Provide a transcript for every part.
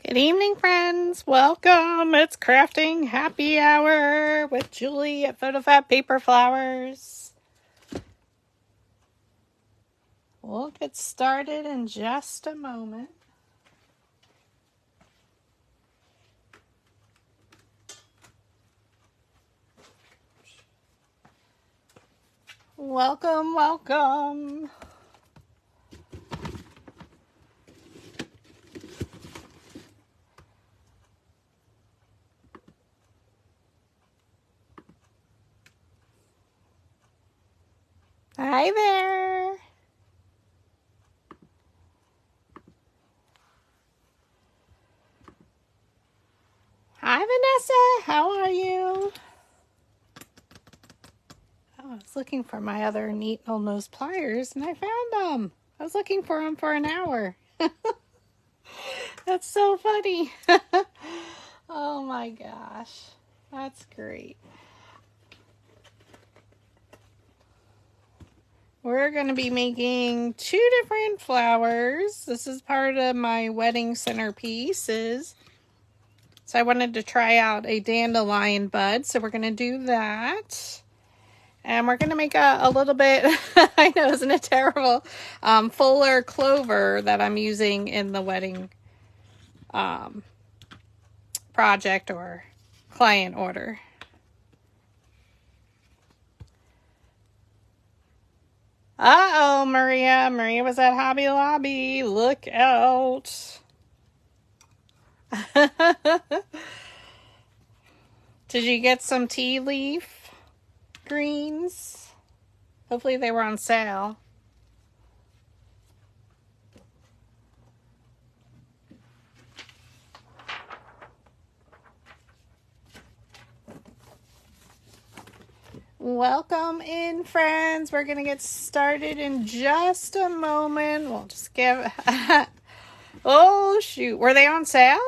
Good evening, friends. Welcome. It's crafting happy hour with Julie at PhotoFabPaperFlowers. We'll get started in just a moment. Welcome, welcome. Hi there. Hi, Vanessa. How are you? Oh, I was looking for my other neat old nose pliers and I found them. I was looking for them for an hour. That's so funny. Oh my gosh. That's great. We're going to be making two different flowers. This is part of my wedding centerpieces. So I wanted to try out a Dandelion Bud. So we're going to do that. And we're going to make a little bit, I know, isn't it terrible, fuller Clover that I'm using in the wedding project or client order. Uh-oh, Maria. Maria was at Hobby Lobby. Look out. Did you get some tea leaf greens? Hopefully they were on sale. Welcome in, friends. We're going to get started in just a moment. We'll just give... Oh, shoot. Were they on sale?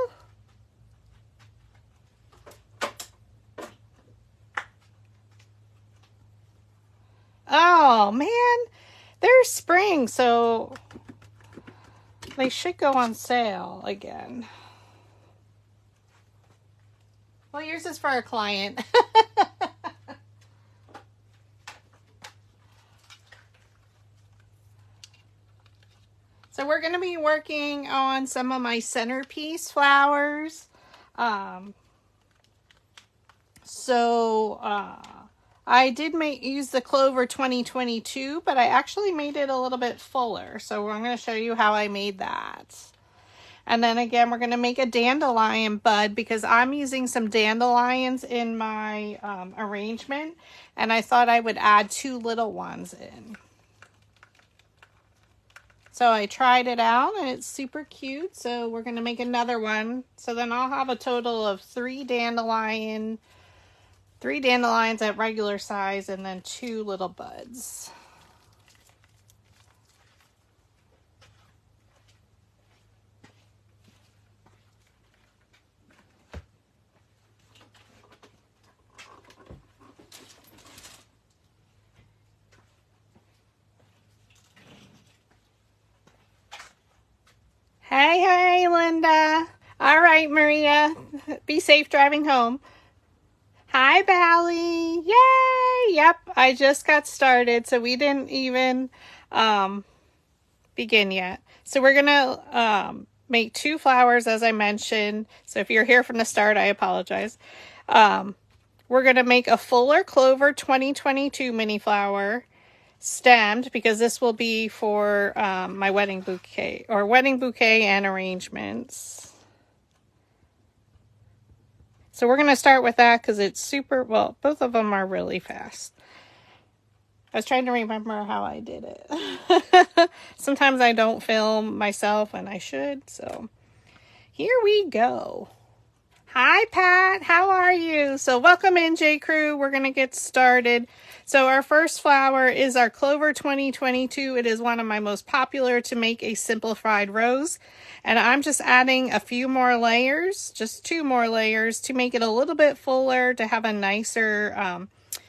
Oh, man. They're spring, so they should go on sale again. Well, yours is for a client. So we're going to be working on some of my centerpiece flowers. I did use the Clover 2022, but I actually made it a little bit fuller. So I'm going to show you how I made that. And then again, we're going to make a Dandelion Bud because I'm using some dandelions in my arrangement. And I thought I would add two little ones in. So I tried it out and it's super cute. So we're going to make another one. So then I'll have a total of three dandelions at regular size and then two little buds. Hey, Linda. All right, Maria. Be safe driving home. Hi, Bally. Yay! Yep, I just got started, so we didn't even begin yet. So we're going to make two flowers, as I mentioned. So if you're here from the start, I apologize. We're going to make a fuller Clover 2022 mini flower. Stemmed because this will be for my wedding bouquet and arrangements. So we're going to start with that because it's super, well, both of them are really fast. I was trying to remember how I did it. Sometimes I don't film myself and I should, so here we go. Hi, Pat. How are you? So welcome in, J Crew. We're going to get started. So our first flower is our Clover 2022. It is one of my most popular to make a simplified rose. And I'm just adding a few more layers, just two more layers to make it a little bit fuller, to have a nicer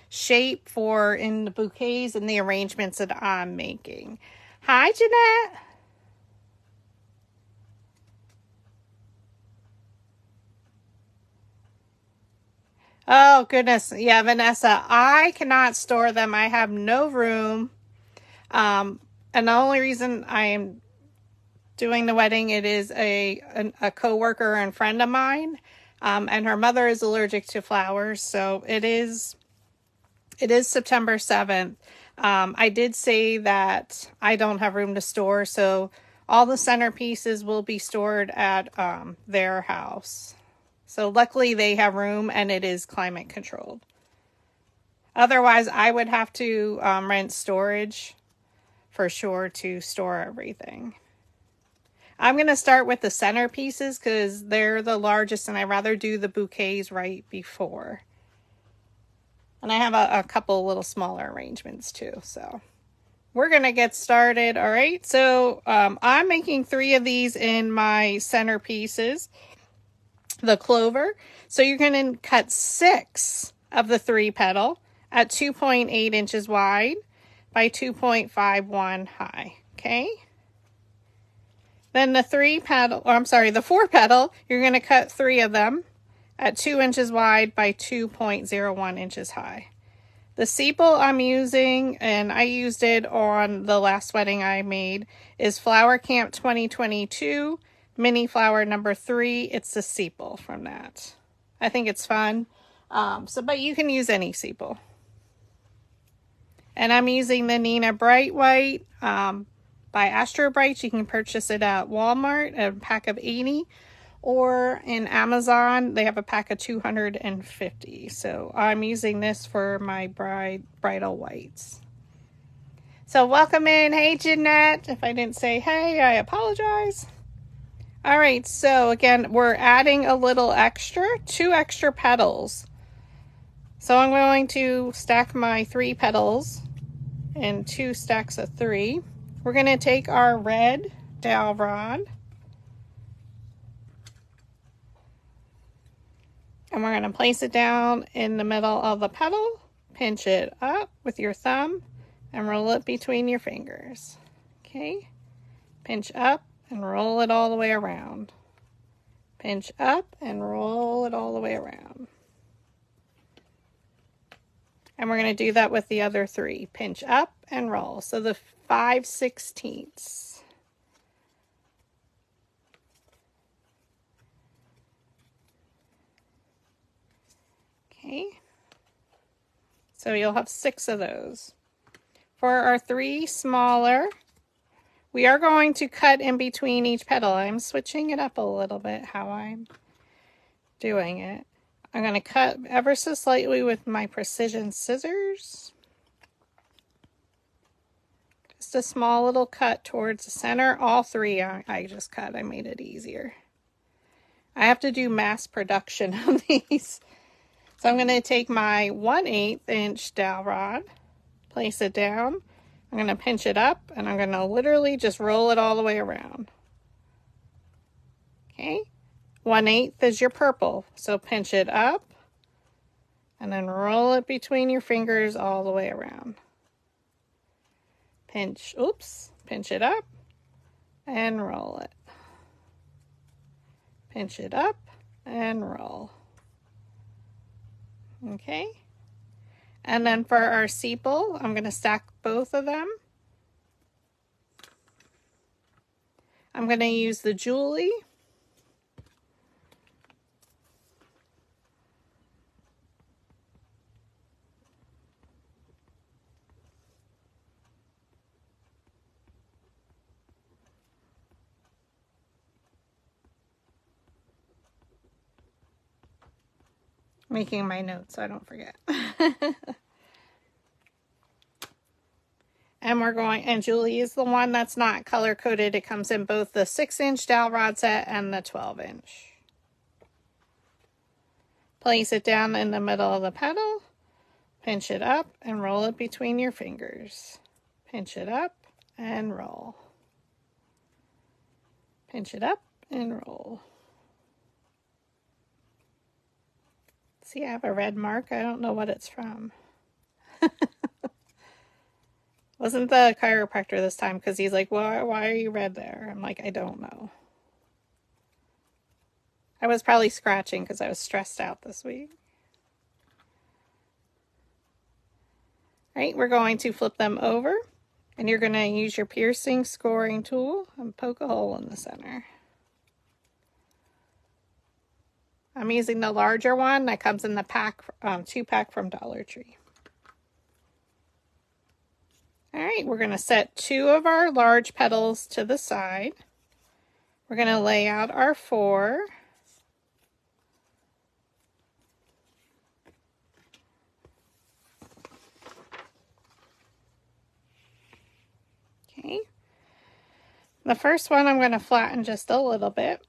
shape for in the bouquets and the arrangements that I'm making. Hi, Jeanette. Oh, goodness. Yeah, Vanessa, I cannot store them. I have no room. And the only reason I am doing the wedding, it is a coworker and friend of mine. And her mother is allergic to flowers. So it is September 7th. I did say that I don't have room to store. So all the centerpieces will be stored at their house. So luckily they have room and it is climate controlled. Otherwise, I would have to rent storage for sure to store everything. I'm going to start with the centerpieces because they're the largest and I'd rather do the bouquets right before. And I have a couple little smaller arrangements too. So we're going to get started. All right. So I'm making 3 of these in my centerpieces. The Clover. So you're going to cut 6 of the 3 petal at 2.8 inches wide by 2.51 high. Okay. Then the 4 petal, you're going to cut 3 of them at 2 inches wide by 2.01 inches high. The sepal I'm using, and I used it on the last wedding I made, is Flower Camp 2022. Mini flower number 3, it's the sepal from that. I think it's fun. But you can use any sepal. And I'm using the Nina Bright White by Astro Bright. You can purchase it at Walmart, a pack of 80. Or in Amazon, they have a pack of 250. So I'm using this for my bridal whites. So welcome in. Hey, Jeanette. If I didn't say hey, I apologize. All right, so again, we're adding a little extra, 2 extra petals. So I'm going to stack my 3 petals in 2 stacks of 3. We're going to take our red dowel rod and we're going to place it down in the middle of the petal, pinch it up with your thumb, and roll it between your fingers. Okay, pinch up and roll it all the way around. Pinch up and roll it all the way around. And we're going to do that with the other 3. Pinch up and roll. So the 5/16. Okay. So you'll have 6 of those. For our 3 smaller, we are going to cut in between each petal. I'm switching it up a little bit how I'm doing it. I'm going to cut ever so slightly with my precision scissors. Just a small little cut towards the center. All 3 I just cut. I made it easier. I have to do mass production of these. So I'm going to take my 1/8 inch dowel rod, place it down. I'm going to pinch it up and I'm going to literally just roll it all the way around. Okay. 1/8 is your purple. So pinch it up and then roll it between your fingers all the way around. Pinch it up and roll it. Pinch it up and roll. Okay. And then for our sepal, I'm going to stack both of them. I'm going to use the Julie. Making my notes so I don't forget. And Julie is the one that's not color coded. It comes in both the 6-inch dowel rod set and the 12-inch. Place it down in the middle of the petal, pinch it up and roll it between your fingers. Pinch it up and roll. Pinch it up and roll. See, I have a red mark. I don't know what it's from. Wasn't the chiropractor this time because he's like, why are you red there? I'm like, I don't know. I was probably scratching because I was stressed out this week. Right, we're going to flip them over, and you're going to use your piercing scoring tool and poke a hole in the center. I'm using the larger one that comes in the pack, 2-pack from Dollar Tree. All right, we're going to set 2 of our large petals to the side. We're going to lay out our 4. Okay. The first one I'm going to flatten just a little bit.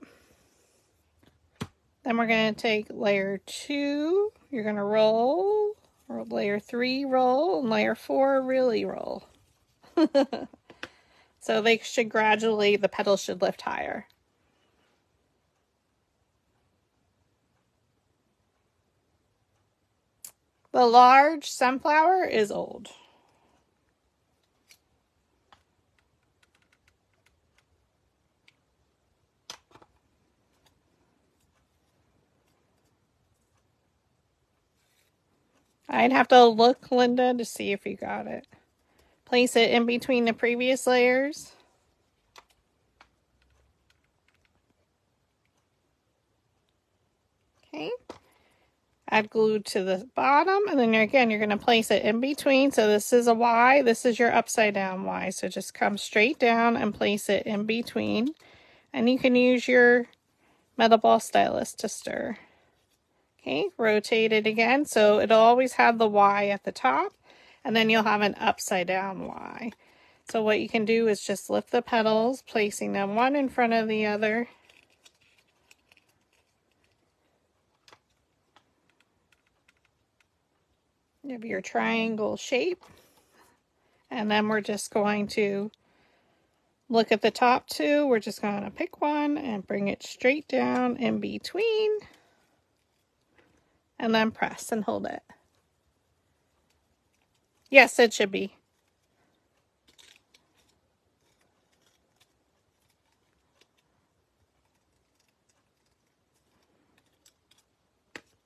Then we're going to take layer 2. You're going to roll, or layer 3 roll, and layer 4 really roll. So they should gradually, the petals should lift higher. The large sunflower is old. I'd have to look, Linda, to see if you got it. Place it in between the previous layers. Okay. Add glue to the bottom, and then again, you're going to place it in between. So this is a Y, this is your upside down Y. So just come straight down and place it in between. And you can use your metal ball stylus to stir. Okay, rotate it again. So it'll always have the Y at the top, and then you'll have an upside down Y. So what you can do is just lift the petals, placing them one in front of the other. You have your triangle shape. And then we're just going to look at the top 2. We're just going to pick one and bring it straight down in between. And then press and hold it. Yes, it should be.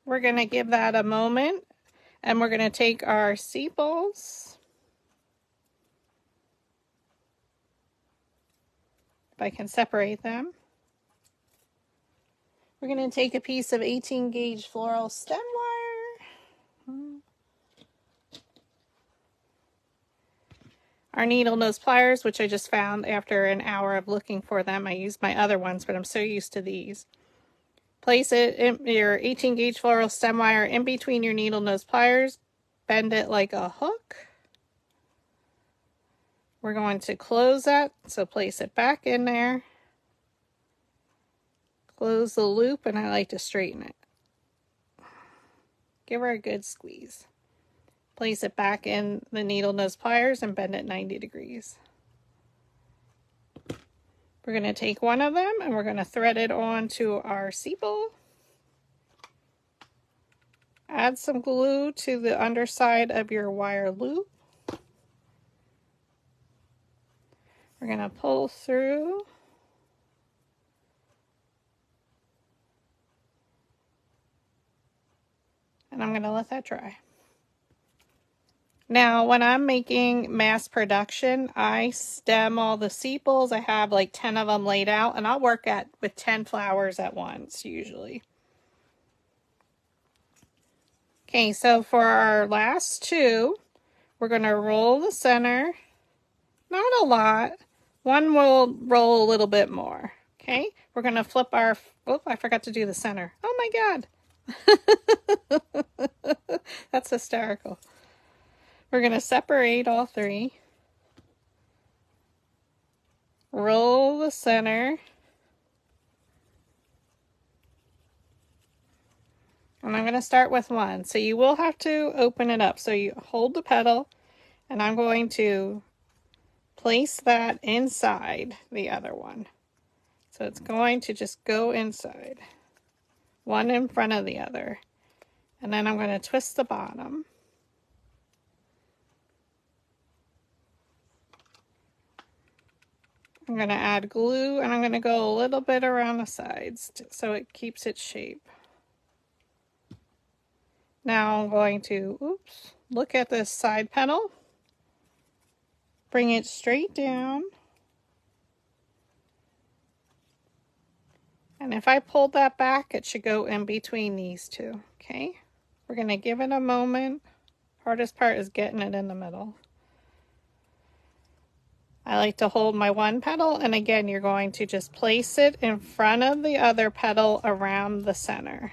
We're going to give that a moment. And we're going to take our sepals. If I can separate them. We're going to take a piece of 18 gauge floral stem wire. Our needle nose pliers, which I just found after an hour of looking for them. I used my other ones, but I'm so used to these. Place it in your 18 gauge floral stem wire in between your needle nose pliers. Bend it like a hook. We're going to close that, so place it back in there. Close the loop, and I like to straighten it. Give her a good squeeze. Place it back in the needle nose pliers and bend it 90 degrees. We're going to take one of them and we're going to thread it onto our sepal. Add some glue to the underside of your wire loop. We're going to pull through. And I'm going to let that dry. Now, when I'm making mass production, I stem all the sepals. I have like 10 of them laid out, and I'll work with 10 flowers at once, usually. Okay, so for our last 2, we're going to roll the center. Not a lot. One will roll a little bit more. Okay, we're going to flip our... Oh, I forgot to do the center. Oh my God. That's hysterical. We're going to separate all 3. Roll the center. And I'm going to start with 1. So you will have to open it up. So you hold the petal, and I'm going to place that inside the other one. So it's going to just go inside. One in front of the other. And then I'm going to twist the bottom. I'm going to add glue, and I'm going to go a little bit around the sides so it keeps its shape. Now I'm going to, oops, look at this side petal. Bring it straight down. And if I pulled that back, it should go in between these two, okay? We're going to give it a moment. Hardest part is getting it in the middle. I like to hold my one petal, and again, you're going to just place it in front of the other petal around the center.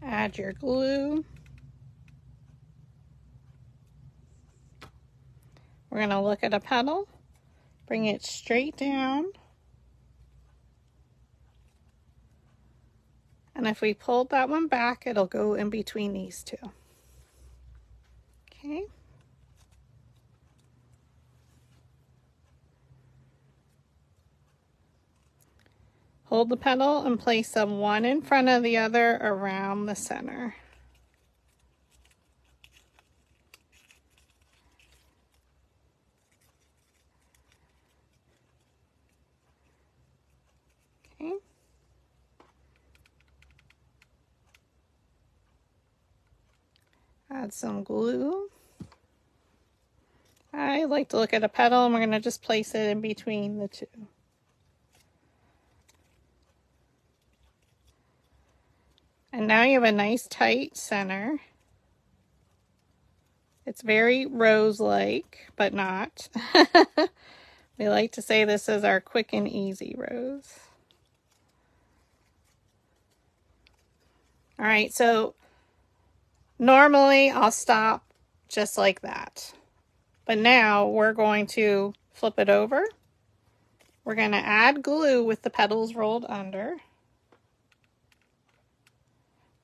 Add your glue. We're going to look at a petal, bring it straight down. And if we pulled that one back, it'll go in between these two. Okay. Hold the petal and place them one in front of the other around the center. Okay. Add some glue. I like to look at a petal, and we're going to just place it in between the two. And now you have a nice tight center. It's very rose-like, but not. We like to say this is our quick and easy rose. All right, so normally I'll stop just like that. But now we're going to flip it over. We're going to add glue with the petals rolled under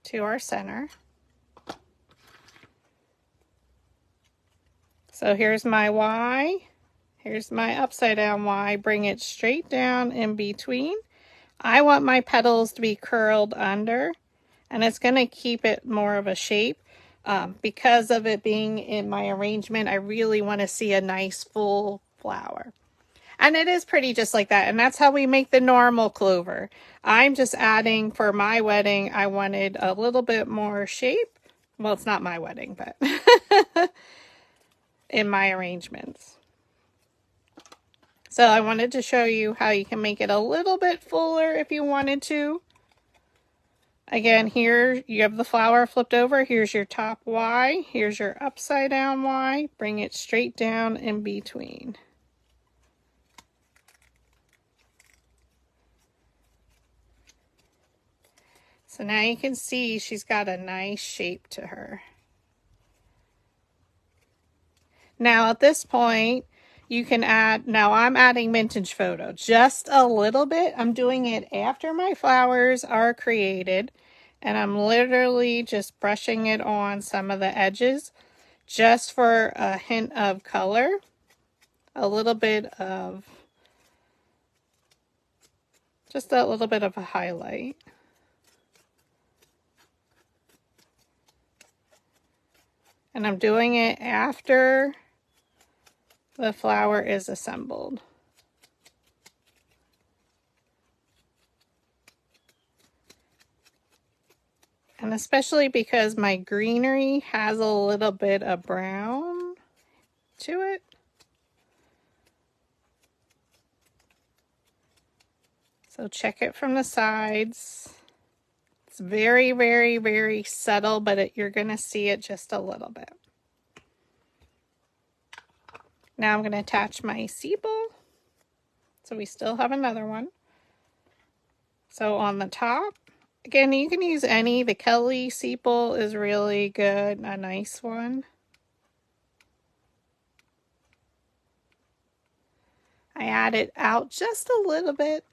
to our center. So here's my Y. Here's my upside down Y. Bring it straight down in between. I want my petals to be curled under, and it's going to keep it more of a shape. Because of it being in my arrangement, I really want to see a nice full flower. And it is pretty just like that. And that's how we make the normal clover. I'm just adding, for my wedding, I wanted a little bit more shape. Well, it's not my wedding, but in my arrangements. So I wanted to show you how you can make it a little bit fuller if you wanted to. Again, here you have the flower flipped over. Here's your top Y. Here's your upside down Y. Bring it straight down in between. So now you can see she's got a nice shape to her. Now at this point, you can add, now I'm adding Vintage Photo just a little bit. I'm doing it after my flowers are created, and I'm literally just brushing it on some of the edges just for a hint of color, a little bit of, just a little bit of a highlight. And I'm doing it after the flower is assembled. And especially because my greenery has a little bit of brown to it. So check it from the sides. It's very, very, very subtle, but you're going to see it just a little bit. Now I'm going to attach my sepal. So we still have another one. So on the top, again, you can use any. The Kelly sepal is really good, a nice one. I add it out just a little bit.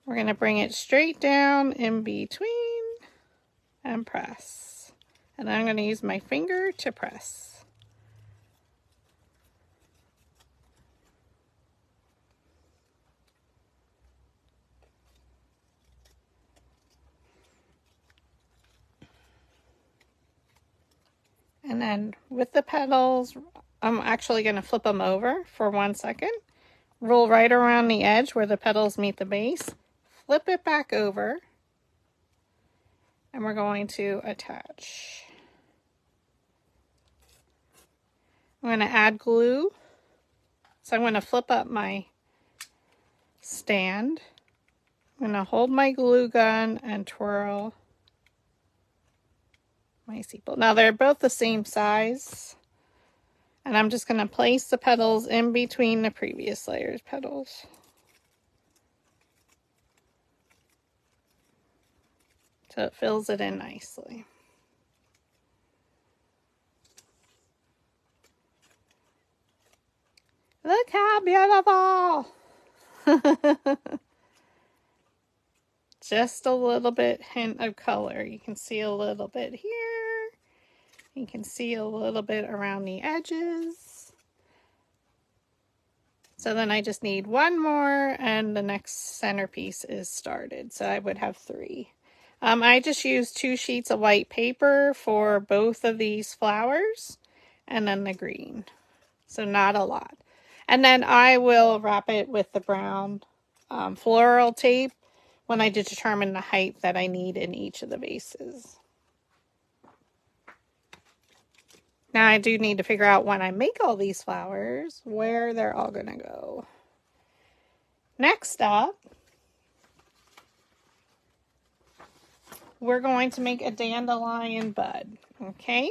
We're going to bring it straight down in between and press. And I'm going to use my finger to press. And then with the petals, I'm actually going to flip them over for 1 second. roll right around the edge where the petals meet the base, flip it back over, and we're going to attach. I'm going to add glue. So I'm going to flip up my stand. I'm going to hold my glue gun and twirl my sepal. Now they're both the same size. And I'm just going to place the petals in between the previous layer's petals. So it fills it in nicely. Look how beautiful! Just a little bit hint of color. You can see a little bit here. You can see a little bit around the edges. So then I just need one more and the next centerpiece is started. So I would have 3. I just used 2 sheets of white paper for both of these flowers and then the green. So not a lot. And then I will wrap it with the brown floral tape when I determine the height that I need in each of the vases. Now I do need to figure out when I make all these flowers, where they're all going to go. Next up, we're going to make a dandelion bud, okay?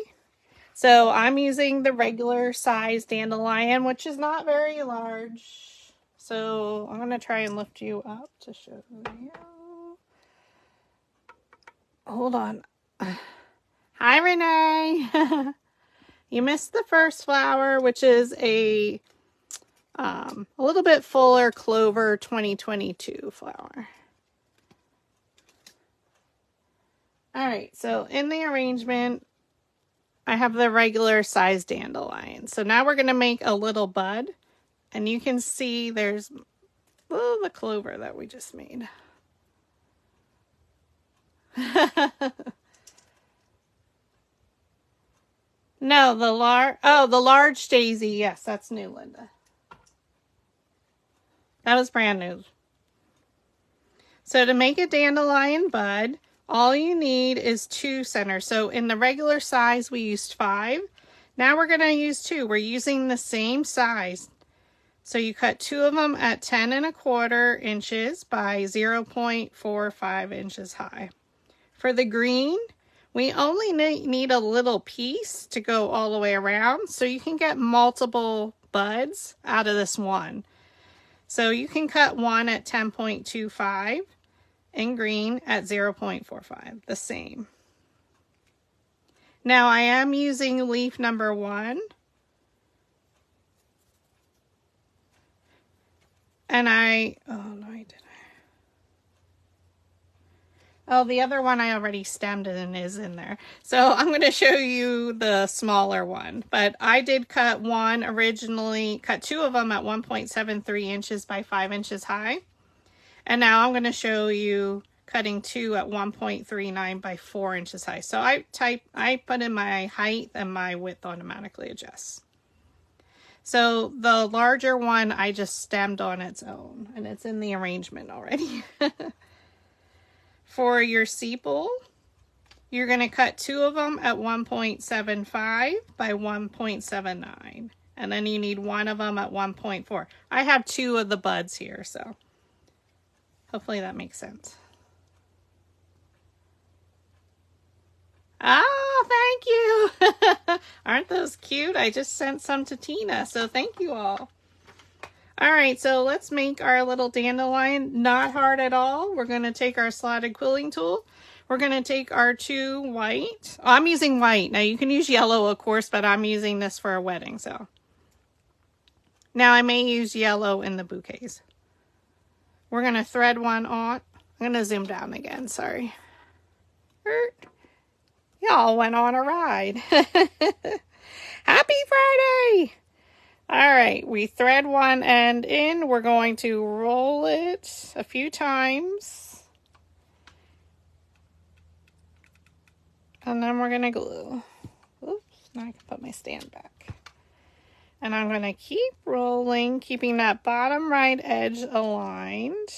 So I'm using the regular size dandelion, which is not very large. So I'm going to try and lift you up to show you. Hold on. Hi, Renee. You missed the first flower, which is a little bit fuller Clover 2022 flower. All right, so in the arrangement, I have the regular size dandelion. So now we're going to make a little bud. And you can see there's the clover that we just made. No, the large daisy. Yes, that's new, Linda. That was brand new. So to make a dandelion bud, all you need is 2 centers. So in the regular size, we used 5. Now we're going to use 2. We're using the same size. So you cut 2 of them at 10¼ inches by 0.45 inches high. For the green, we only need a little piece to go all the way around, so you can get multiple buds out of this one. So you can cut one at 10.25 and green at 0.45, the same. Now I am using leaf number 1. And the other one I already stemmed and is in there. So I'm going to show you the smaller one. But I did cut 2 of them at 1.73 inches by 5 inches high. And now I'm going to show you cutting 2 at 1.39 by 4 inches high. So I put in my height and my width automatically adjusts. So the larger one I just stemmed on its own, and it's in the arrangement already. For your sepal, you're going to cut 2 of them at 1.75 by 1.79. And then you need 1 of them at 1.4. I have 2 of the buds here, so hopefully that makes sense. Oh, thank you. Aren't those cute? I just sent some to Tina, so thank you all. All right, so let's make our little dandelion. Not hard at all. We're going to take our slotted quilling tool. We're going to take our 2 white. Oh, I'm using white. Now you can use yellow, of course, but I'm using this for a wedding, so. Now I may use yellow in the bouquets. We're going to thread one on. I'm going to zoom down again, sorry. Y'all went on a ride. Happy Friday! All right, we thread one end in. We're going to roll it a few times. And then we're going to glue. Oops, now I can put my stand back. And I'm going to keep rolling, keeping that bottom right edge aligned.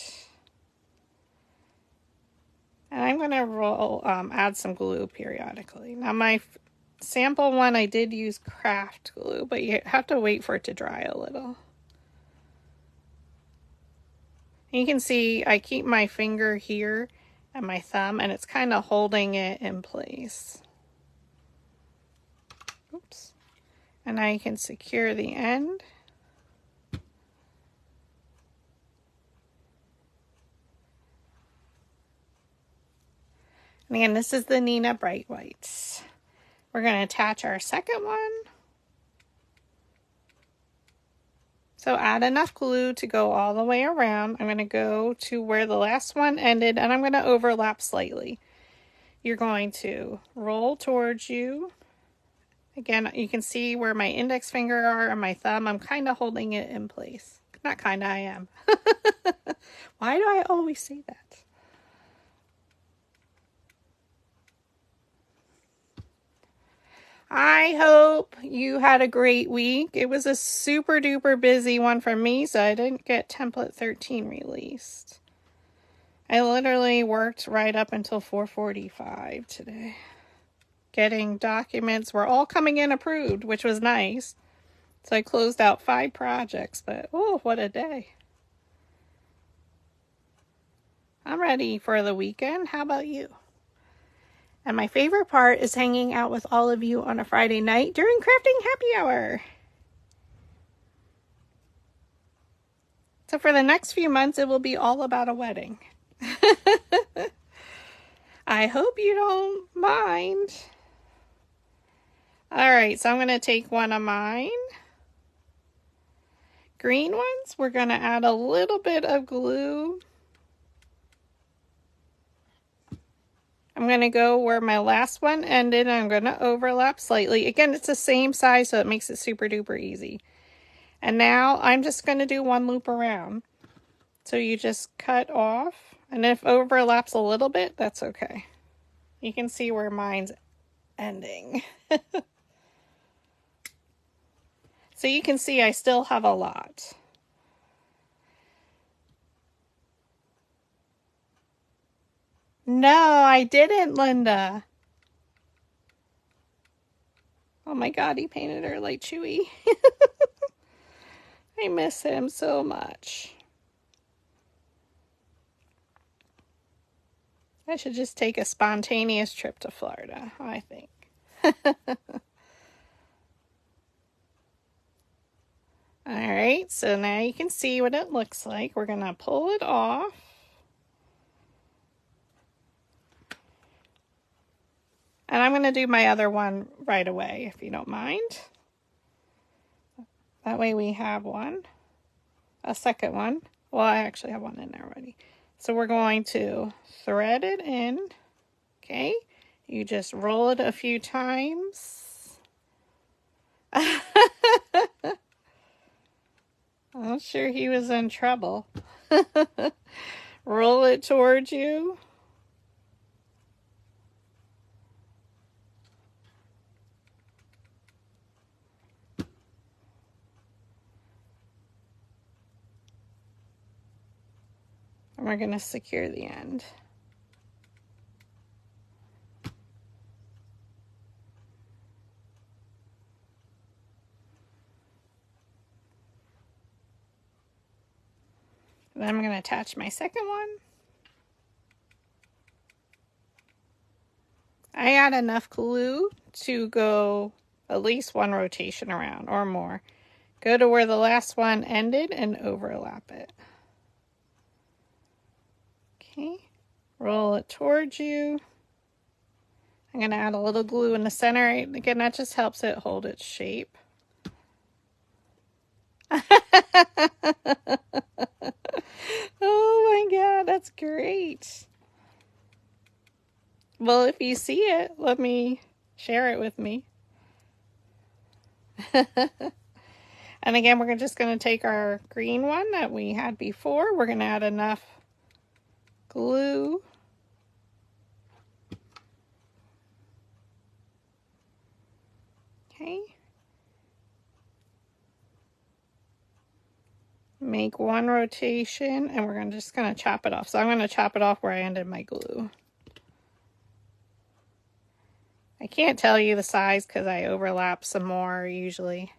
And I'm going to roll, add some glue periodically. Now my sample one, I did use craft glue, but you have to wait for it to dry a little. And you can see I keep my finger here and my thumb, and it's kind of holding it in place. Oops. And now you can secure the end. And again, this is the Nina Bright Whites. We're going to attach our second one. So add enough glue to go all the way around. I'm going to go to where the last one ended, and I'm going to overlap slightly. You're going to roll towards you. Again, you can see where my index finger are and my thumb. I'm kind of holding it in place. Not kind of, I am. Why do I always say that? I hope you had a great week. It was a super duper busy one for me, so I didn't get template 13 released. I literally worked right up until 4:45 today. Getting documents were all coming in approved, which was nice. So I closed out 5 projects, but oh, what a day. I'm ready for the weekend. How about you? And my favorite part is hanging out with all of you on a Friday night during crafting happy hour. So for the next few months, it will be all about a wedding. I hope you don't mind. All right, so I'm going to take one of mine. Green ones, we're going to add a little bit of glue. I'm going to go where my last one ended, and I'm going to overlap slightly. Again, it's the same size, so it makes it super duper easy. And now I'm just going to do one loop around. So you just cut off, and if it overlaps a little bit, that's okay. You can see where mine's ending. So you can see I still have a lot. No, I didn't, Linda. Oh my God, he painted her like Chewy. I miss him so much. I should just take a spontaneous trip to Florida, I think. All right, so now you can see what it looks like. We're gonna pull it off. And I'm gonna do my other one right away, if you don't mind. That way we have one, a second one. Well, I actually have one in there already. So we're going to thread it in, okay? You just roll it a few times. I'm sure he was in trouble. Roll it towards you. And we're going to secure the end. Then I'm going to attach my second one. I add enough glue to go at least one rotation around or more. Go to where the last one ended and overlap it. Okay, roll it towards you. I'm going to add a little glue in the center. Again, that just helps it hold its shape. Oh my God, that's great. Well, if you see it, let me share it with me. And again, we're just going to take our green one that we had before. We're going to add enough glue. Okay. make one rotation, and we're just going to chop it off. So I'm going to chop it off where I ended my glue. I can't tell you the size because I overlap some more usually.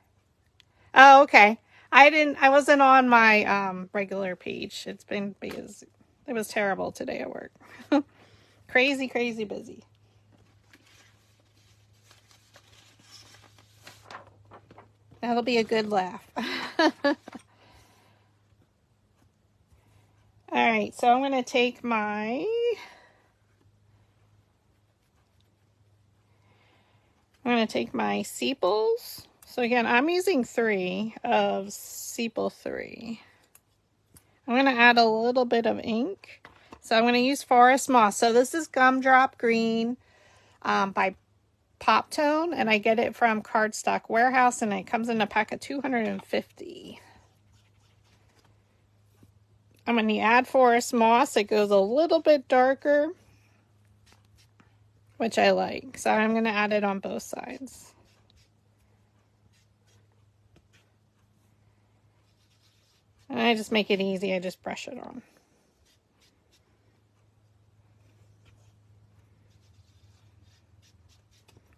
Oh, okay. I wasn't on my regular page. It's been because it was terrible today at work. Crazy, crazy busy. That'll be a good laugh. All right, so I'm going to take my... sepals. So again, I'm using 3 of sepal 3. I'm going to add a little bit of ink. So I'm going to use Forest Moss. So this is Gumdrop Green by Pop Tone, and I get it from Cardstock Warehouse, and it comes in a pack of 250. And when you add Forest Moss, it goes a little bit darker, which I like. So I'm going to add it on both sides. And I just make it easy. I just brush it on.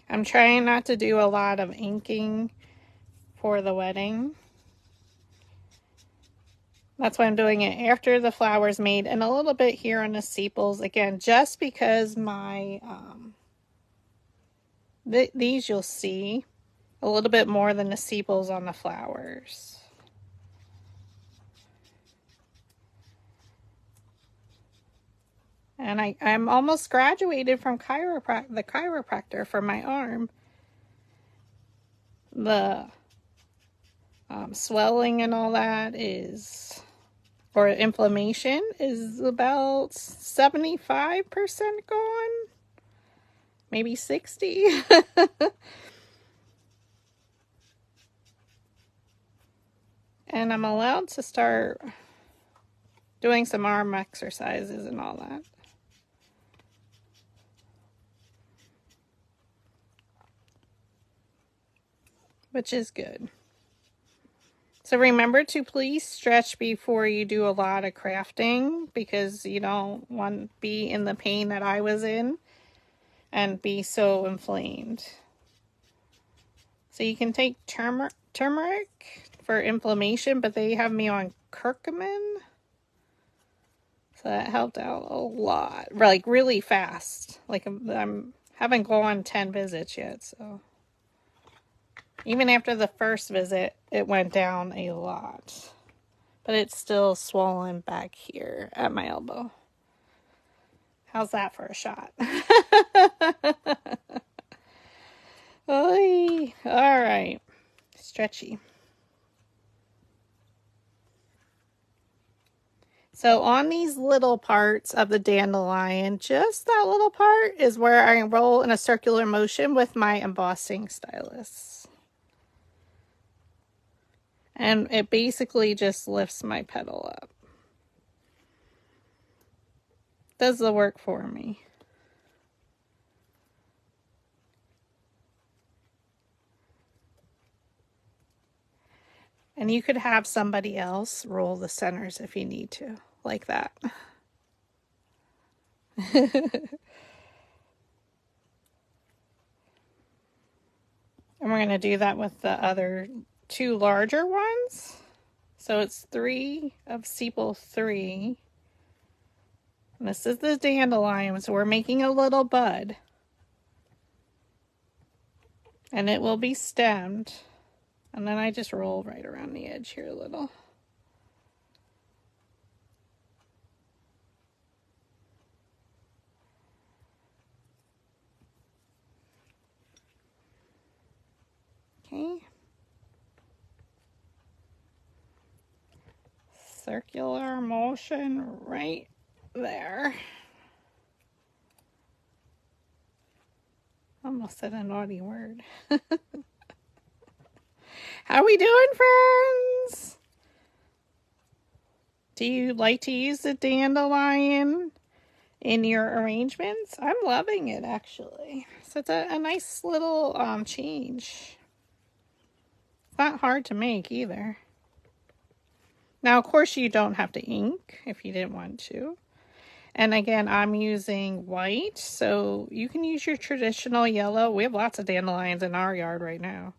I'm trying not to do a lot of inking for the wedding. That's why I'm doing it after the flower's made, and a little bit here on the sepals. Again, just because my, these you'll see a little bit more than the sepals on the flowers. And I'm almost graduated from the chiropractor for my arm. The swelling and all that is, or inflammation is about 75% gone. Maybe 60. And I'm allowed to start doing some arm exercises and all that. Which is good. So remember to please stretch before you do a lot of crafting, because you don't want to be in the pain that I was in and be so inflamed. So you can take turmeric for inflammation, but they have me on curcumin. So that helped out a lot, like really fast. Like I'm haven't gone 10 visits yet, so even after the first visit, it went down a lot. But it's still swollen back here at my elbow. How's that for a shot? Oy. All right. Stretchy. So on these little parts of the dandelion, just that little part is where I roll in a circular motion with my embossing stylus. And it basically just lifts my petal up. Does the work for me. And you could have somebody else roll the centers if you need to, like that. And we're going to do that with the other 2 larger ones. So it's 3 of sepal 3. And this is the dandelion, so we're making a little bud. And it will be stemmed. And then I just roll right around the edge here a little. Okay. Circular motion right there. Almost said a naughty word. How we doing, friends? Do you like to use the dandelion in your arrangements? I'm loving it, actually. So it's a nice little change. It's not hard to make either. Now, of course, you don't have to ink if you didn't want to. And again, I'm using white, so you can use your traditional yellow. We have lots of dandelions in our yard right now.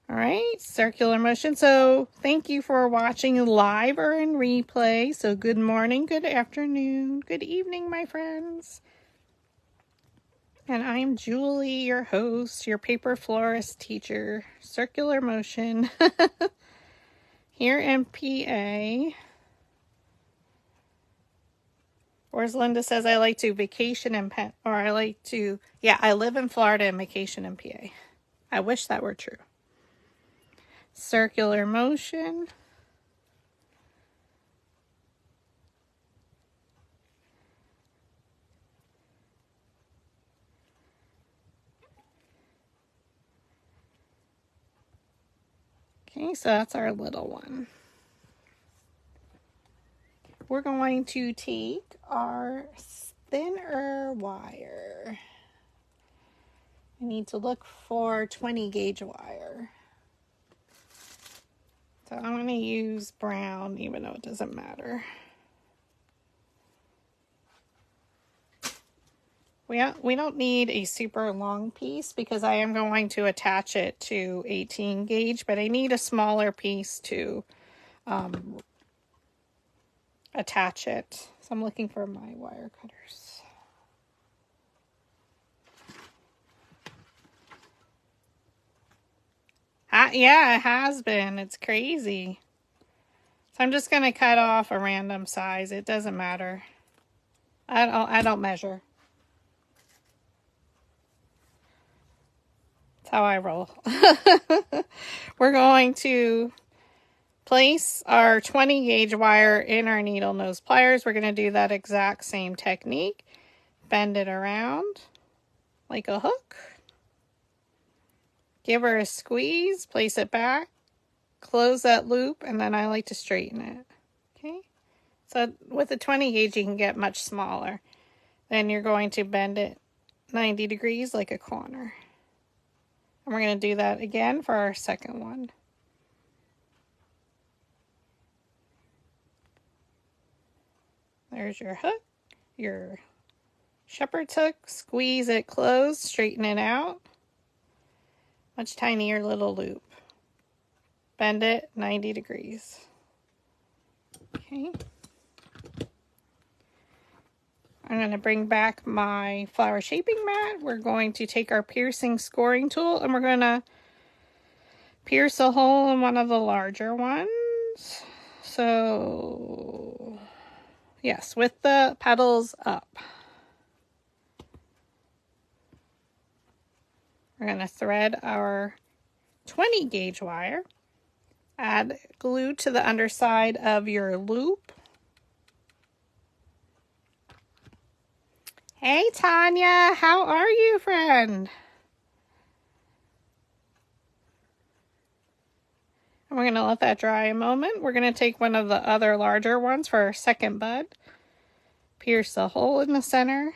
All right, circular motion. So thank you for watching live or in replay. So good morning, good afternoon, good evening, my friends. And I'm Julie, your host, your paper florist teacher, circular motion here in PA. Or as Linda says, I like to vacation in I live in Florida and vacation in PA. I wish that were true. Circular motion. Okay, so that's our little one. We're going to take our thinner wire. I need to look for 20 gauge wire. So I'm going to use brown, even though it doesn't matter. We don't need a super long piece because I am going to attach it to 18 gauge, but I need a smaller piece to attach it. So I'm looking for my wire cutters. Yeah, it has been. It's crazy. So I'm just going to cut off a random size. It doesn't matter. I don't measure. That's how I roll. We're going to place our 20 gauge wire in our needle nose pliers. We're going to do that exact same technique. Bend it around like a hook. Give her a squeeze, place it back, close that loop, and then I like to straighten it. Okay? So with a 20 gauge, you can get much smaller. Then you're going to bend it 90 degrees like a corner. And we're going to do that again for our second one. There's your hook, your shepherd's hook, squeeze it closed, straighten it out. Much tinier little loop. Bend it 90 degrees. Okay. I'm going to bring back my flower shaping mat. We're going to take our piercing scoring tool and we're going to pierce a hole in one of the larger ones. So, yes, with the petals up. We're going to thread our 20 gauge wire. Add glue to the underside of your loop. Hey, Tanya, how are you, friend? And we're going to let that dry a moment. We're going to take one of the other larger ones for our second bud. Pierce a hole in the center.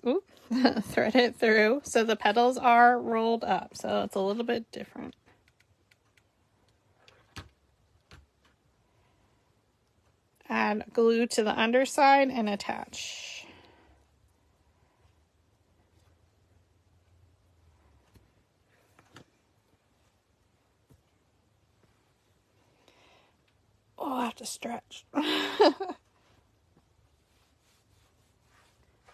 Oop, thread it through. So the petals are rolled up, so it's a little bit different. Add glue to the underside and attach. Oh, I have to stretch.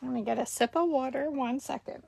I'm going to get a sip of water, 1 second.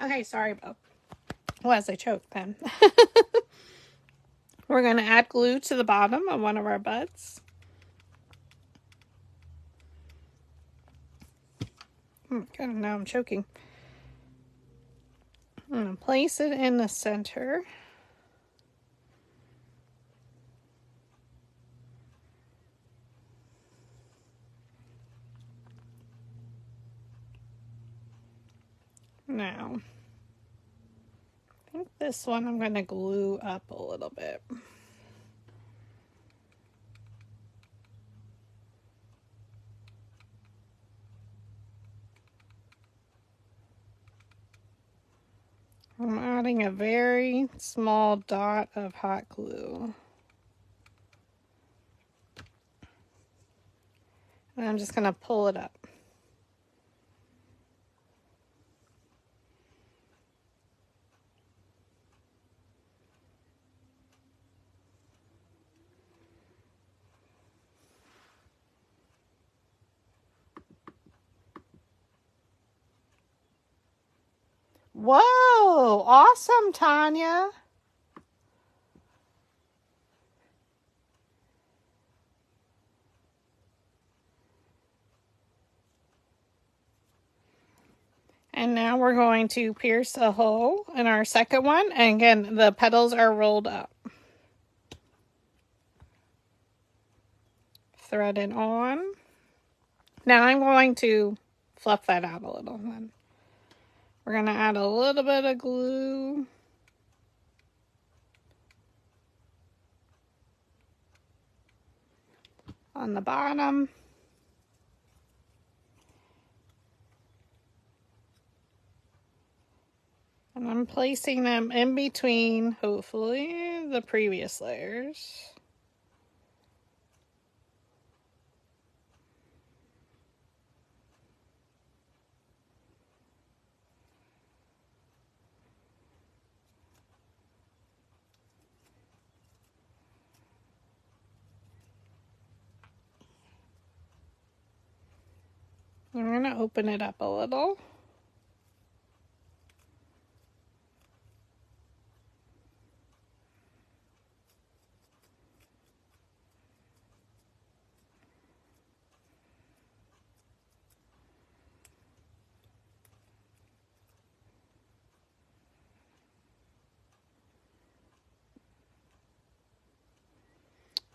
Okay, sorry about as I choked then. We're going to add glue to the bottom of one of our buds. God, now I'm choking. I'm going to place it in the center. Now, I think this one I'm going to glue up a little bit. I'm adding a very small dot of hot glue. And I'm just going to pull it up. Whoa, awesome, Tanya. And now we're going to pierce a hole in our second one. And again, the petals are rolled up. Thread it on. Now I'm going to fluff that out a little then. We're going to add a little bit of glue. On the bottom. And I'm placing them in between, hopefully, the previous layers. I'm going to open it up a little.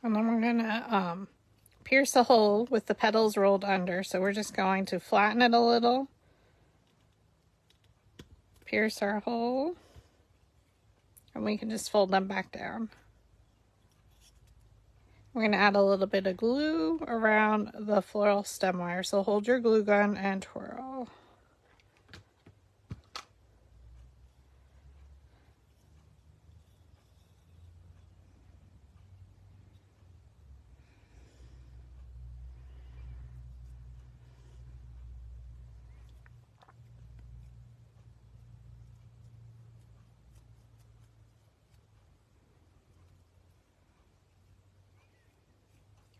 And then we're going to pierce a hole with the petals rolled under. So we're just going to flatten it a little. Pierce our hole. And we can just fold them back down. We're going to add a little bit of glue around the floral stem wire. So hold your glue gun and twirl.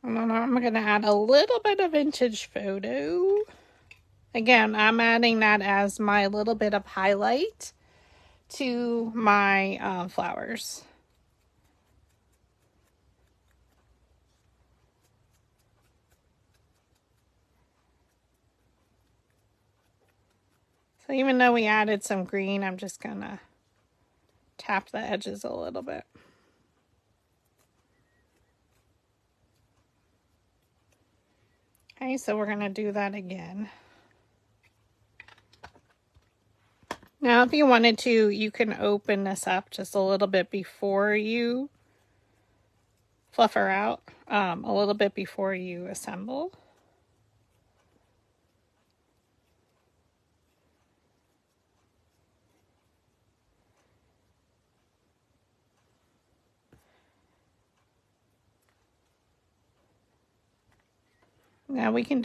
And then I'm going to add a little bit of vintage photo. Again, I'm adding that as my little bit of highlight to my flowers. So even though we added some green, I'm just going to tap the edges a little bit. Okay, so we're going to do that again. Now, if you wanted to, you can open this up just a little bit before you fluff her out, a little bit before you assemble. Now we can,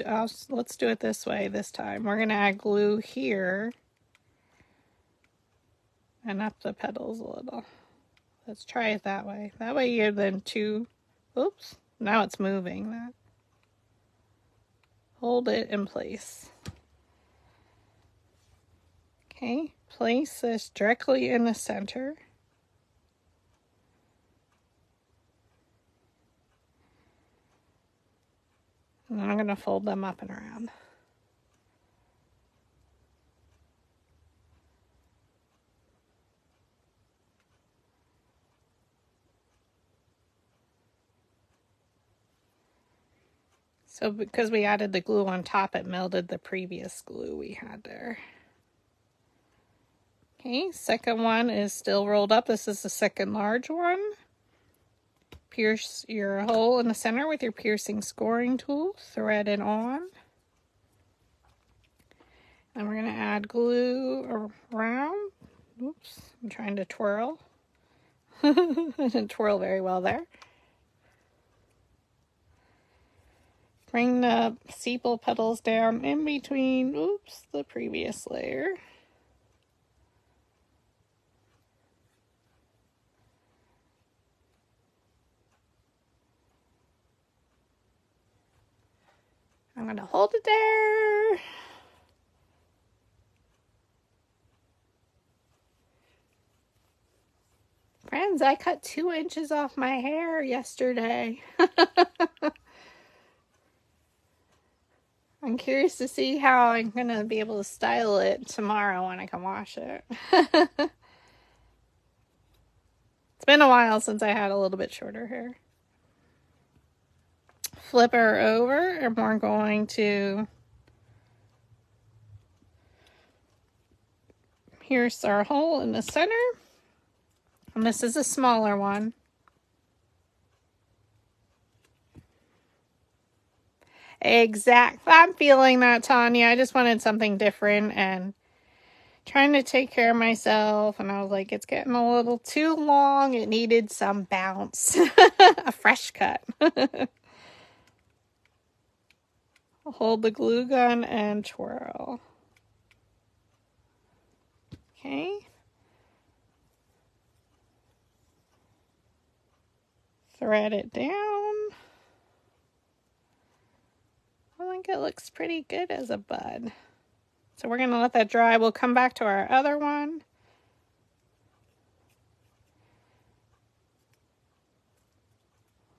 let's do it this way this time. We're going to add glue here and up the petals a little. Let's try it that way. That way you're then oops, now it's moving that. Hold it in place. Okay, place this directly in the center. And then I'm going to fold them up and around. So because we added the glue on top, it melted the previous glue we had there. Okay, second one is still rolled up. This is the second large one. Pierce your hole in the center with your piercing scoring tool. Thread it on. And we're going to add glue around. Oops, I'm trying to twirl. I didn't twirl very well there. Bring the sepal petals down in between, oops, the previous layer. I'm going to hold it there. Friends, I cut 2 inches off my hair yesterday. I'm curious to see how I'm going to be able to style it tomorrow when I can wash it. It's been a while since I had a little bit shorter hair. Flip her over and we're going to pierce our hole in the center. And this is a smaller one. I'm feeling that, Tanya. I just wanted something different and trying to take care of myself. And I was like, it's getting a little too long. It needed some bounce. A fresh cut. Hold the glue gun and twirl. Okay. Thread it down. I think it looks pretty good as a bud. So we're going to let that dry. We'll come back to our other one.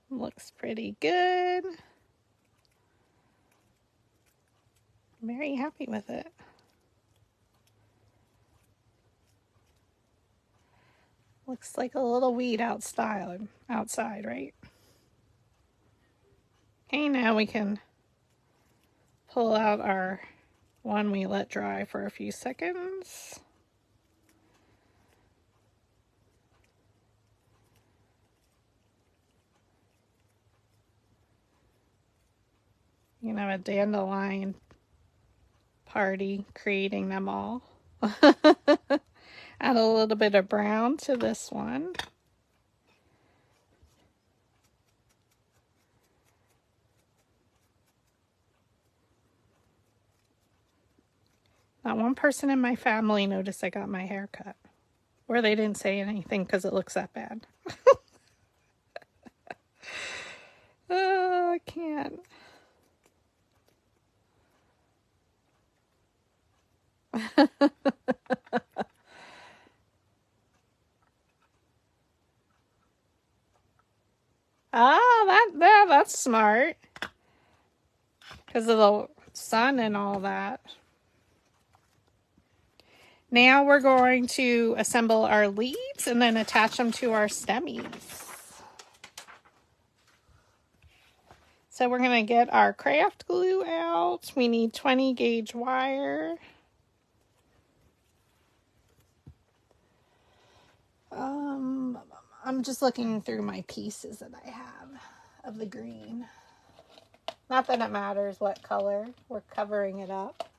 Looks pretty good. I'm very happy with it. Looks like a little weed outside, right? Okay, now we can pull out our one we let dry for a few seconds. You can have a dandelion party creating them all. Add a little bit of brown to this one. Not one person in my family noticed I got my hair cut. Or they didn't say anything because it looks that bad. Oh, I can't. That's smart. Because of the sun and all that. Now we're going to assemble our leaves and then attach them to our stemmies. So we're going to get our craft glue out. We need 20 gauge wire. I'm just looking through my pieces that I have of the green. Not that it matters what color, we're covering it up.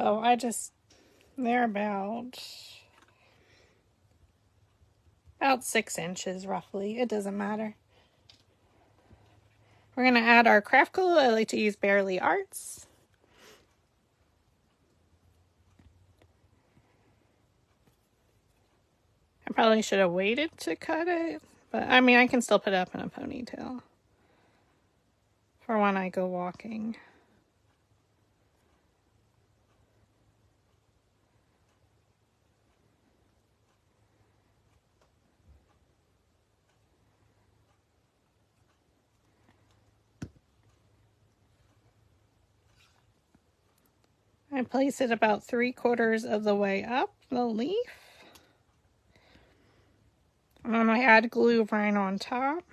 Oh, they're about 6 inches roughly. It doesn't matter. We're going to add our craft glue. I like to use Barely Arts. I probably should have waited to cut it, but I mean, I can still put it up in a ponytail for when I go walking. I place it about 3/4 of the way up the leaf. And then I add glue right on top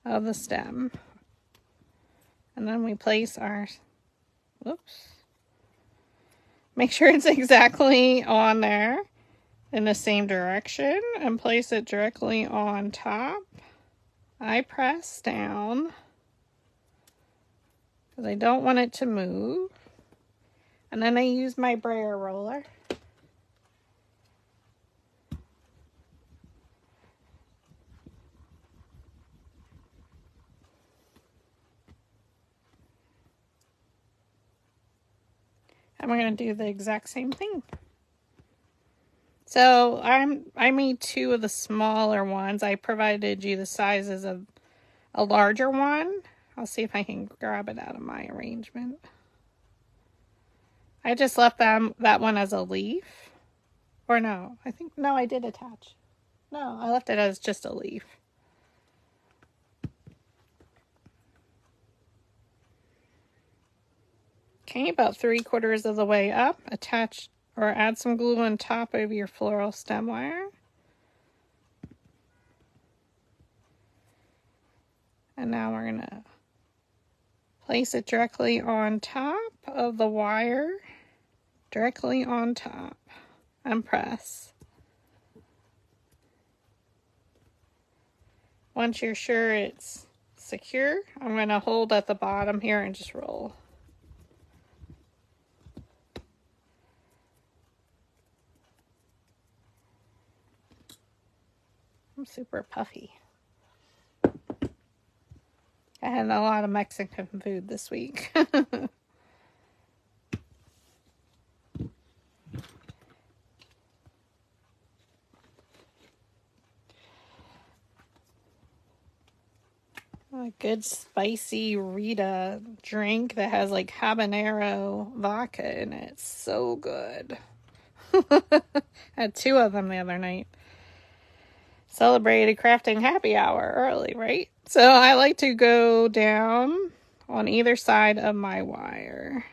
of the stem. And then we place our, whoops. Make sure it's exactly on there in the same direction and place it directly on top. I press down because I don't want it to move. And then I use my brayer roller. And we're going to do the exact same thing. So I made 2 of the smaller ones. I provided you the sizes of a larger one. I'll see if I can grab it out of my arrangement. I just left that one as a leaf. Or no, no, I did attach. No, I left it as just a leaf. Okay, about 3/4 of the way up, attach or add some glue on top of your floral stem wire. And now we're gonna place it directly on top of the wire, directly on top, and press. Once you're sure it's secure, I'm gonna hold at the bottom here and just roll. I'm super puffy. I had a lot of Mexican food this week. A good spicy Rita drink that has like habanero vodka in it. It's so good. I had 2 of them the other night. Celebrated crafting happy hour early, right? So I like to go down on either side of my wire.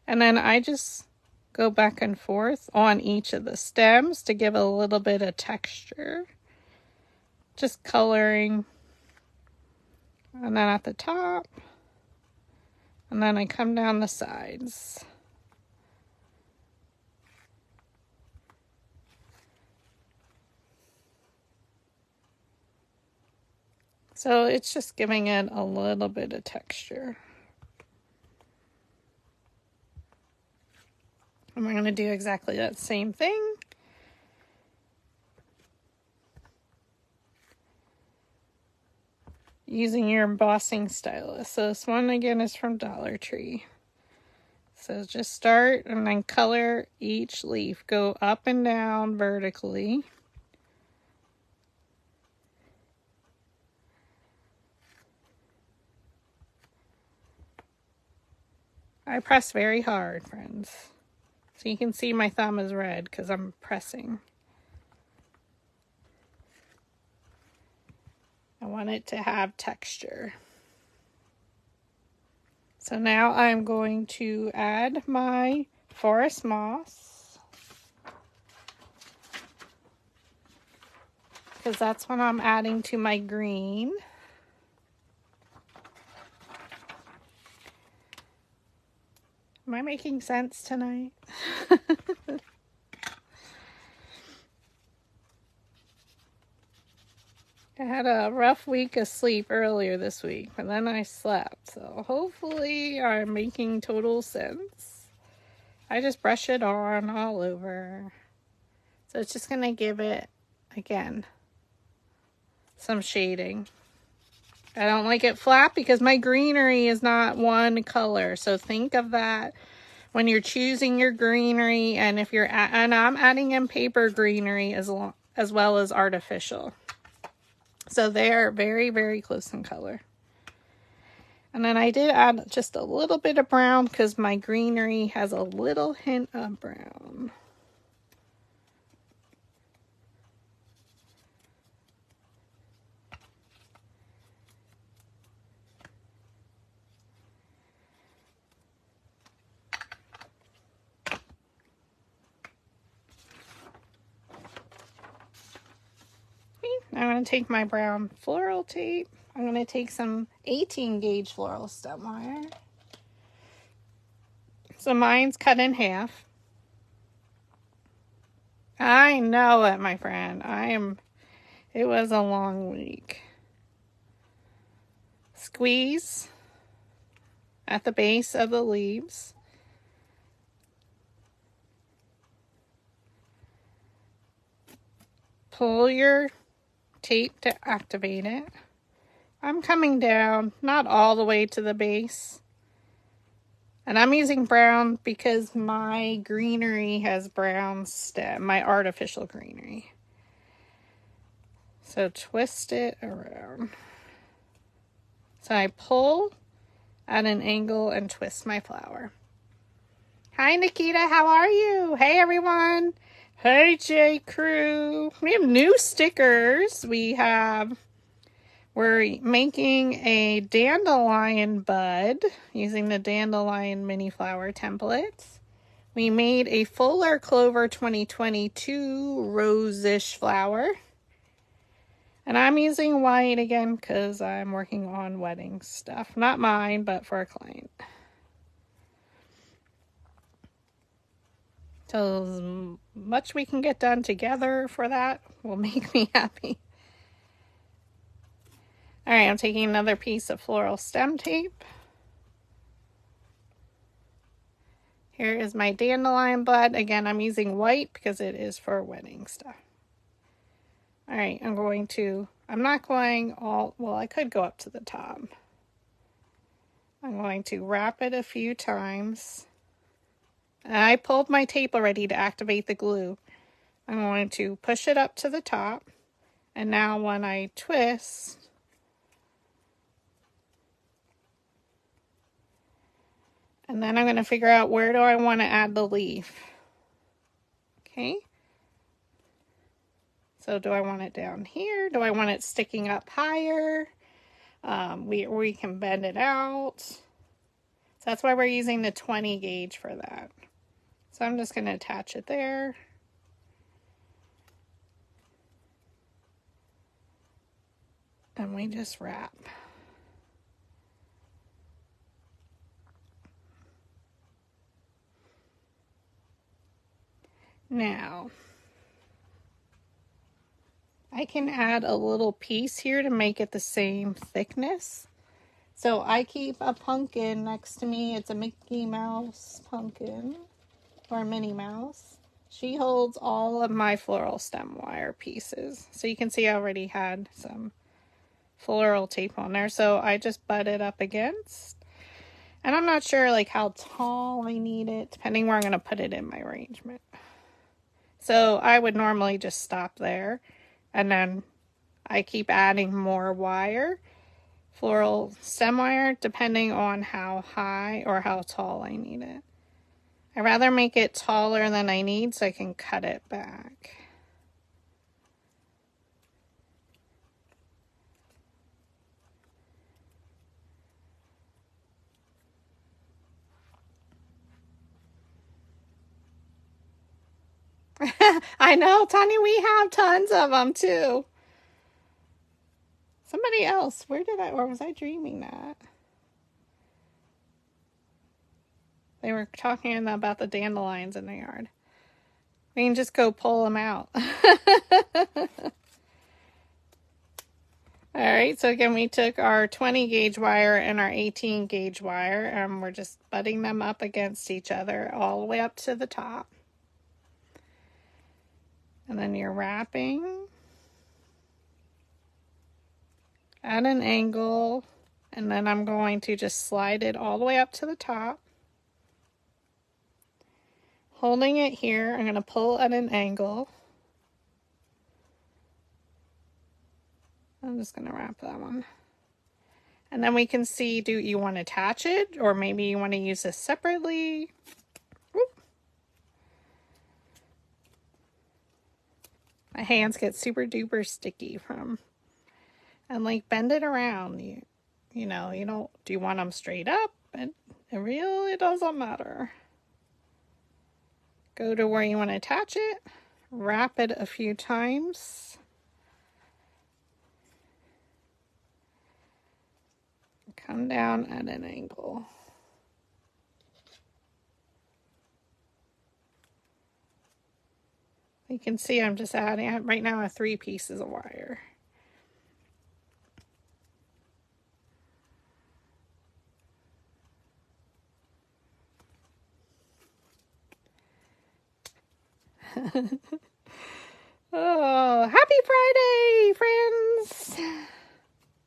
And then I just go back and forth on each of the stems to give a little bit of texture. Just coloring. And then at the top. And then I come down the sides. So it's just giving it a little bit of texture. And we're going to do exactly that same thing. Using your embossing stylus. So this one again is from Dollar Tree. So just start and then color each leaf. Go up and down vertically. I press very hard, friends. So you can see my thumb is red because I'm pressing. I want it to have texture. So now I'm going to add my forest moss, because that's what I'm adding to my green. Am I making sense tonight? I had a rough week of sleep earlier this week, but then I slept. So hopefully I'm making total sense. I just brush it on all over. So it's just going to give it, again, some shading. I don't like it flat because my greenery is not one color. So think of that when you're choosing your greenery, and if you're and I'm adding in paper greenery as well as artificial. So they are very, very close in color. And then I did add just a little bit of brown because my greenery has a little hint of brown. I'm going to take my brown floral tape. I'm going to take some 18 gauge floral stem wire. So mine's cut in half. I know it, my friend. It was a long week. Squeeze at the base of the leaves. Pull your tape to activate it. I'm coming down, not all the way to the base. And I'm using brown because my greenery has brown stem, my artificial greenery. So twist it around. So I pull at an angle and twist my flower. Hi Nikita, how are you? Hey everyone. Hey J Crew. We have new stickers. We're making a Dandelion Bud using the Dandelion mini flower templates. We made a fuller Clover 2022 rose-ish flower. And I'm using white again because I'm working on wedding stuff. Not mine, but for a client. So as much we can get done together for that will make me happy. All right, I'm taking another piece of floral stem tape. Here is my Dandelion Bud. Again, I'm using white because it is for wedding stuff. All right, I'm not going all, well, I could go up to the top. I'm going to wrap it a few times. And I pulled my tape already to activate the glue. I'm going to push it up to the top. And now when I twist, and then I'm going to figure out where do I want to add the leaf. Okay. So do I want it down here? Do I want it sticking up higher? We can bend it out. So that's why we're using the 20 gauge for that. So I'm just going to attach it there. And we just wrap. Now, I can add a little piece here to make it the same thickness. So I keep a pumpkin next to me. It's a Mickey Mouse pumpkin, or a Minnie Mouse. She holds all of my floral stem wire pieces. So you can see I already had some floral tape on there. So I just butt it up against. And I'm not sure like how tall I need it, depending where I'm going to put it in my arrangement. So I would normally just stop there. And then I keep adding more wire, floral stem wire, depending on how high or how tall I need it. I'd rather make it taller than I need so I can cut it back. I know, Tanya, we have tons of them too. Somebody else, or was I dreaming that? They were talking about the dandelions in the yard. We can just go pull them out. All right, so again, we took our 20 gauge wire and our 18 gauge wire, and we're just butting them up against each other all the way up to the top. And then you're wrapping at an angle, and then I'm going to just slide it all the way up to the top. Holding it here, I'm going to pull at an angle. I'm just going to wrap that one. And then we can see, do you want to attach it, or maybe you want to use this separately? Whoop. My hands get super duper sticky from, and like bend it around. You know, you don't, do you want them straight up? And it really doesn't matter. Go to where you want to attach it, wrap it a few times. Come down at an angle. You can see I'm just adding, right now I have 3 pieces of wire. Oh, happy Friday, friends!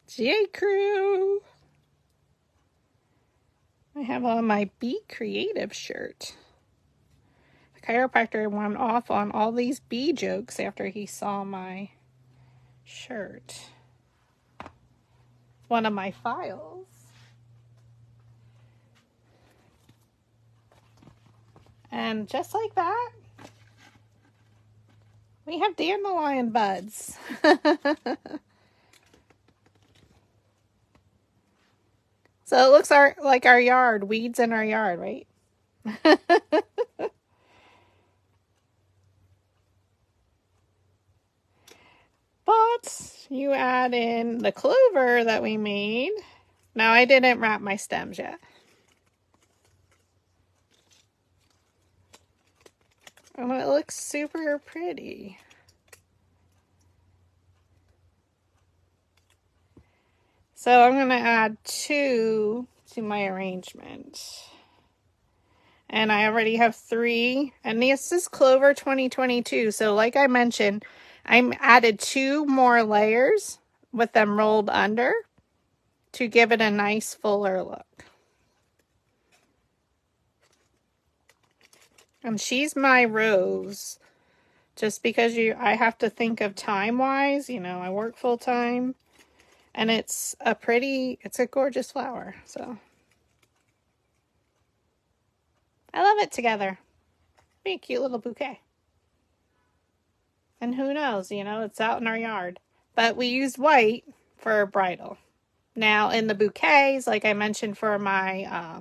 J Crew! I have on my Be Creative shirt. The chiropractor went off on all these bee jokes after he saw my shirt. One of my files. And just like that, we have dandelion buds. So it looks like our yard, weeds in our yard, right? But you add in the clover that we made. Now I didn't wrap my stems yet. And it looks super pretty. So I'm going to add 2 to my arrangement. And I already have 3. And this is Clover 2022. So like I mentioned, I added 2 more layers with them rolled under to give it a nice fuller look. And she's my rose. Just because I have to think of time-wise. You know, I work full-time. And it's a gorgeous flower. So I love it together. Be a cute little bouquet. And who knows, you know, it's out in our yard. But we used white for bridal. Now in the bouquets, like I mentioned for my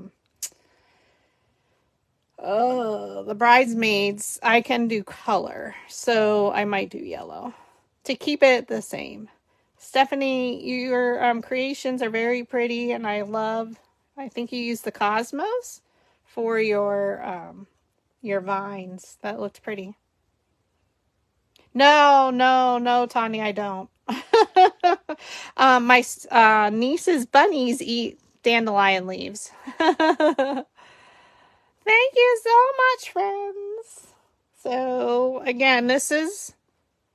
the bridesmaids, I can do color. So I might do yellow to keep it the same. Stephanie, your creations are very pretty, and I think you used the cosmos for your vines. That looked pretty. No, Tanya, I don't. My niece's bunnies eat dandelion leaves. Thank you so much, friends. So, again, this is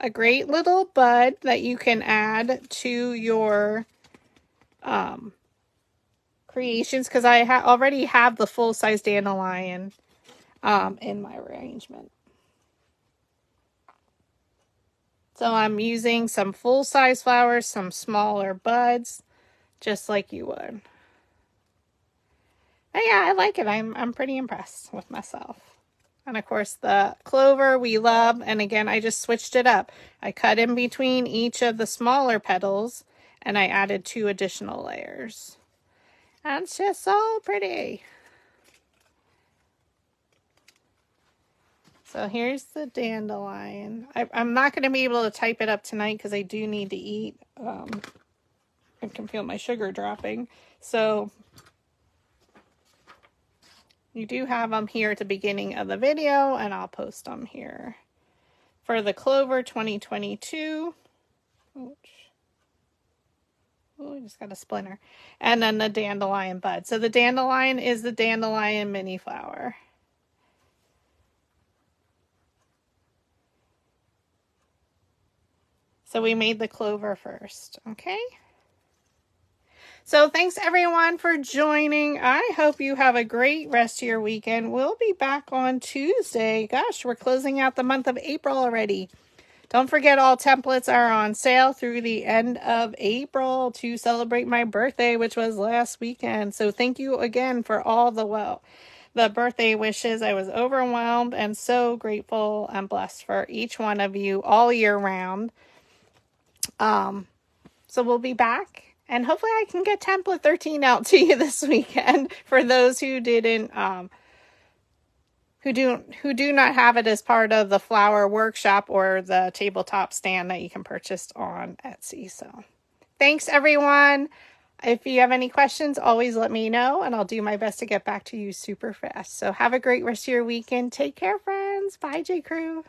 a great little bud that you can add to your creations, because I already have the full-size dandelion in my arrangement. So I'm using some full-size flowers, some smaller buds, just like you would. But yeah, I like it. I'm pretty impressed with myself. And of course the clover we love, and again I just switched it up. I cut in between each of the smaller petals and I added 2 additional layers. And it's just so pretty. So here's the dandelion. I'm not going to be able to type it up tonight because I do need to eat. I can feel my sugar dropping. So you do have them here at the beginning of the video, and I'll post them here. For the Clover 2022. Oops. Oh, I just got a splinter. And then the Dandelion Bud. So the Dandelion is the Dandelion mini flower. So we made the Clover first, okay? So thanks everyone for joining. I hope you have a great rest of your weekend. We'll be back on Tuesday. Gosh, we're closing out the month of April already. Don't forget, all templates are on sale through the end of April to celebrate my birthday, which was last weekend. So thank you again for all the birthday wishes. I was overwhelmed and so grateful and blessed for each one of you all year round. So we'll be back. And hopefully I can get template 13 out to you this weekend for those who didn't, who do not have it as part of the flower workshop or the tabletop stand that you can purchase on Etsy. So thanks everyone. If you have any questions, always let me know and I'll do my best to get back to you super fast. So have a great rest of your weekend. Take care, friends. Bye, J. Crew.